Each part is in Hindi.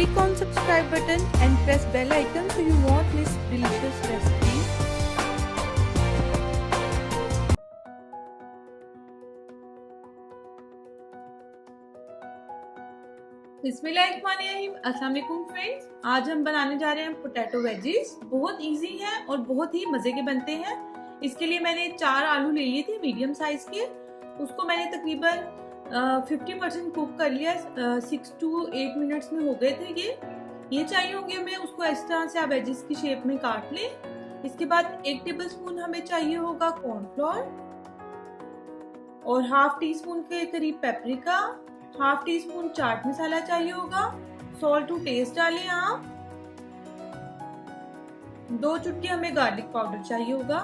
Click on subscribe button and press bell icon so you won't miss delicious recipes. बिस्मिल्लाहिर्रहमानिर्रहीम। अस्सलाम वालेकुम फ्रेंड्स, आज हम बनाने जा रहे हैं पोटैटो वेजीज। बहुत इजी है और बहुत ही मज़े के बनते हैं। इसके लिए मैंने 4 आलू ले लिए थे मीडियम साइज के। उसको मैंने तकरीबन 50% कुक कर लिया। 6 to 8 मिनट्स में हो गए थे ये चाहिए होंगे हमें। उसको इस तरह से आप वेजीज की शेप में काट लें। इसके बाद 1 टेबलस्पून हमें चाहिए होगा कॉर्नफ्लोर और हाफ टी स्पून के करीब paprika, half tea spoon chaat masala चाहिए होगा। सॉल्ट टू टेस्ट डालें आप। 2 चुटकी हमें गार्लिक पाउडर चाहिए होगा।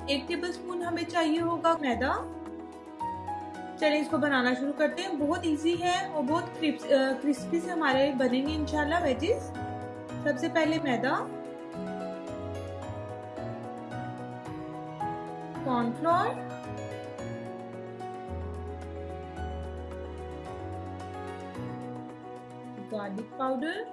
1 टेबलस्पून हमें चाहिए होगा मैदा। चलिए इसको बनाना शुरू करते हैं। बहुत इजी है और बहुत क्रिस्पी से हमारे बनेंगे इंशाल्लाह वेजीज। सबसे पहले मैदा, कॉर्नफ्लोर, गार्लिक पाउडर।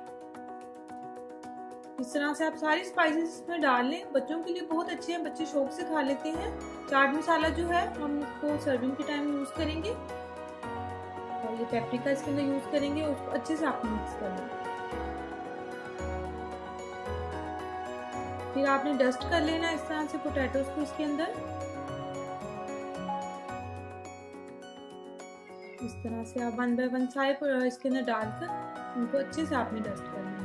इस तरह से आप सारी स्पाइसेस इसमें डाल लें। बच्चों के लिए बहुत अच्छे हैं, बच्चे शौक से खा लेते हैं। चाट मसाला जो है हम इसको सर्विंग के टाइम यूज करेंगे और ये पेपरिका इसके अंदर यूज करेंगे। उसको अच्छे से आपने मिक्स कर लें। फिर आपने डस्ट कर लेना इस तरह से पोटैटोज को इसके अंदर। इस तरह से आप 1 बाय 1 सारे इसके अंदर डालकर उनको अच्छे से आपने डस्ट करना है।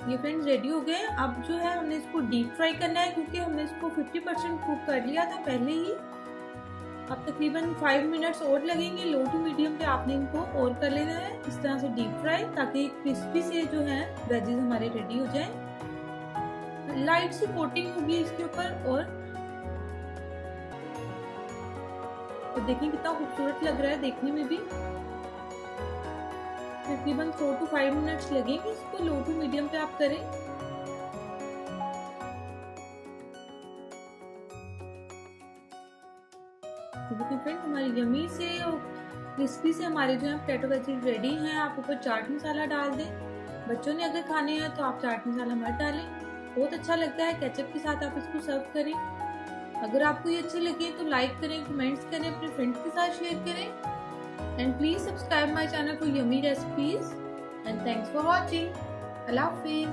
ये फ्रेंड्स रेडी हो गए। अब जो है हमने इसको डीप फ्राई करना है, क्योंकि हमने इसको 50% कुक कर लिया था पहले ही। अब तकरीबन 5 मिनट्स और लगेंगे। लो टू मीडियम पे आपने इनको और कर लेना है इस तरह से डीप फ्राई, ताकि क्रिस्पी से जो है वेजीज हमारे रेडी हो जाए। लाइट सी कोटिंग होगी इसके ऊपर और देखिए कितना खूबसूरत लग रहा है देखने में भी। तकरीबन 4 to 5 मिनट्स लगेंगे। इसको लो टू मीडियम पे आप करें। देखिए फ्रेंड्स हमारी यमी से और क्रिस्पी से हमारे जो है पोटैटो वेजीज रेडी हैं। आप ऊपर चाट मसाला डाल दें। बच्चों ने अगर खाने हैं तो आप चाट मसाला मत डालें, बहुत अच्छा लगता है। केचप के साथ आप इसको सर्व करें। अगर आपको ये अच्छे लगे तो लाइक करें, कमेंट्स करें, अपने फ्रेंड्स के साथ शेयर करें। And please subscribe my channel for yummy recipes. And thanks for watching. Allah Hafiz.